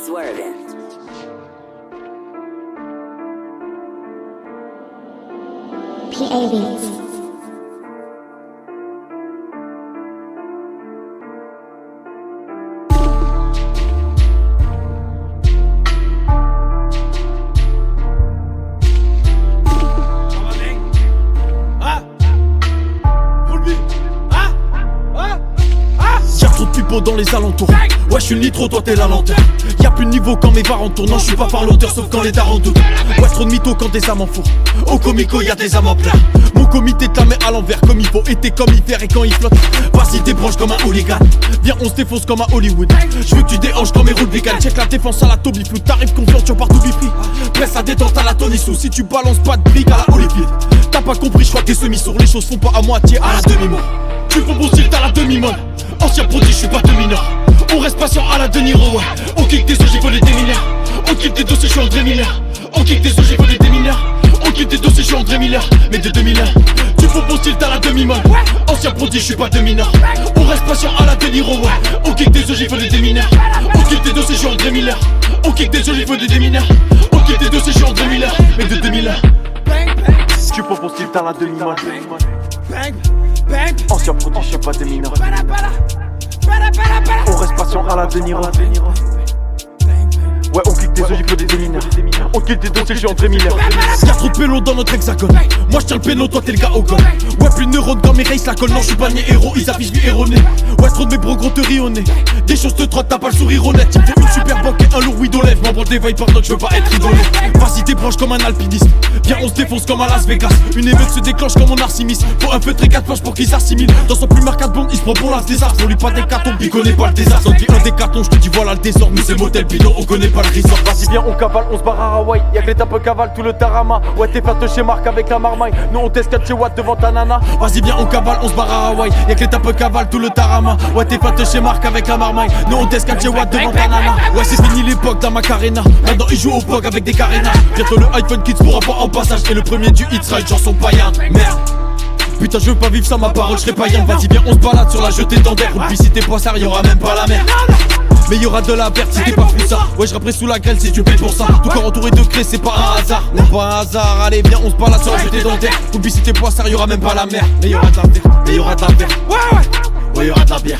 Swerving. PA Beats. Y'a trop de pipeaux dans les alentours. Ouais, j'suis le nitro, toi t'es la lenteur. Y'a plus de niveau quand mes varans tournent. Non, j'suis pas parloteur sauf quand les darons doutent. Ouais, trop de mythos quand des âmes en four. Au comico, y'a des âmes en plein. Mon comité te la met à l'envers comme il faut. Et t'es comme hiver et quand il flotte. Vas-y, débranche comme un hooligan. Viens, on se défonce comme à Hollywood. J'veux que tu déhanches comme mes roules vegan. Check la défense à la Toby Flou. T'arrives confiant, tu repars tout bifri. Presse à détente à la Tony Sou. Si tu balances pas de briques à la Holyfield. T'as pas compris, j'crois que t'es semi-sourd. Les choses font pas à moitié à la demi-mort. Tu fais bon style, t'as la demi-molle. Ancien prodige, j'suis pas de mineur. On reste patient à la De Niro, ouais. On kick des OG, volé des mineurs. On kick des dossiers, j'suis André Miller. On kick des OG, volé des mineurs. On kick des dossiers, j'suis André Miller. Mais de 2001, tu fais bon style, t'as la demi-molle. Ancien prodige, j'suis pas de mineur. On reste patient à la De Niro, ouais. On kick des OG, volé des mineurs. On kick des dossiers, j'suis André Miller. On kick des OG, volé des mineurs. On kick des dossiers, j'suis André Miller. Mais de 2001, tu fais bon style, t'as la demi-molle. Ancien prodige, j'suis pas de mineur. On reste patient à la De Niro. Ouais, on kick des OG, faut des démineurs. On kick des dossiers, j'suis André Miller. Y'a trop de pélo dans notre hexagone. Moi j'tiens le péno, toi t'es le gars au gon. Ouais, plus de neurones dans mes races, la colle. Non, j'suis pas né héros, ils affichent vie erronée. Ouais, trop de mes bros gros te rient au nez. Des choses te trottent, t'as pas le sourire honnête. Il me faut une super banque et un lourd widow lève. Membre des vailles, pardon, j'veux pas être idolé. Vas-y, débranche comme un alpinisme. Viens, on se défonce comme à Las Vegas. Une émeute se déclenche comme mon arcimis. Faut un feutre et 4 planches pour qu'il s'assimile. Dans son plus marquant blonde, il se prend pour l'as des arts. On lui pas des cartons, il connaît pas le désastre. Sans dire un des cartons, j'te dis voilà le désordre. Nous c'est motel bidon, on connaît pas le resort. Vas-y viens on cavale, on se barre à Hawaï. Y'a que les tapes cavale tout le tarama. Ouais t'es fat chez Marc avec la marmaille. Nous on teste 4 chez Watt devant ta nana. Vas-y viens on cavale, on se barre à Hawaï. Y'a que les tapes cavale tout le tarama. Ouais t'es fat chez Marc avec la marmaille. Nous on teste 4 chez Watt devant ta nana. Ouais c'est fini l'époque dans Macarena. Maintenant ils jouent au POG avec des carénas. Bientôt le iPhone Kids pourra pas en passage. Et le premier du hit sera une chanson païenne. Merde. Putain je veux pas vivre sans ma parole, j'serai païen. Vas-y viens on se balade sur la jetée d'Ander. Ou si t'es poissard y'aura même pas la mer. Mais y'aura de la verte si t'es pas fou ça. Ouais je rapperai sous la grêle si tu payes pour ça. Tout corps entouré de craies c'est pas un hasard. Non pas un hasard, allez viens on se balade sur la jetée d'Ander. Oublie si t'es poissard y'aura même pas la mer. Mais y'aura de la bière, mais y'aura de la bière. Ouais y'aura de la bière.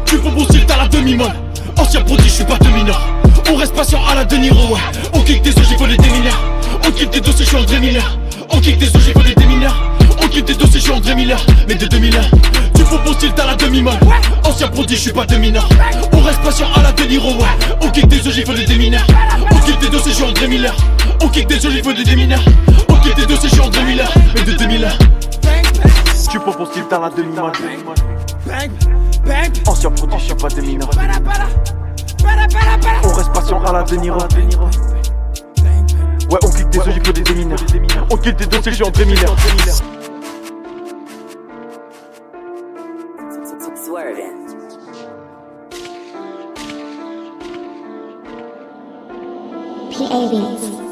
Tu fais bon style t'as la demi-molle. Ancien prodige j'suis pas de mineur. On reste patient à la De Niro, ouais. On kick des OG, volé des mineurs. On kick des dossiers, j'suis André Miller. On kick des OG, volé des mineurs. On kick des dossiers, j'suis André Miller. Mais de 2001, tu fais bon style, t'as la demi-molle. Ancien prodige, j'suis pas de mineur. On reste patient à la De Niro, ouais. On kick des OG, volé des mineurs. On kick des dossiers, j'suis André Miller. On kick des OG, volé des mineurs. On kick des dossiers, j'suis André Miller. Mais de 2001, Tu fais bon style, t'as la demi-molle. Ancien prodige, j'suis pas de mineur. On reste patient à la De Niro. Ouais on kick des OG, faut des démineurs. On kick des dossiers, j'suis André Miller. Swerving. PA Beats.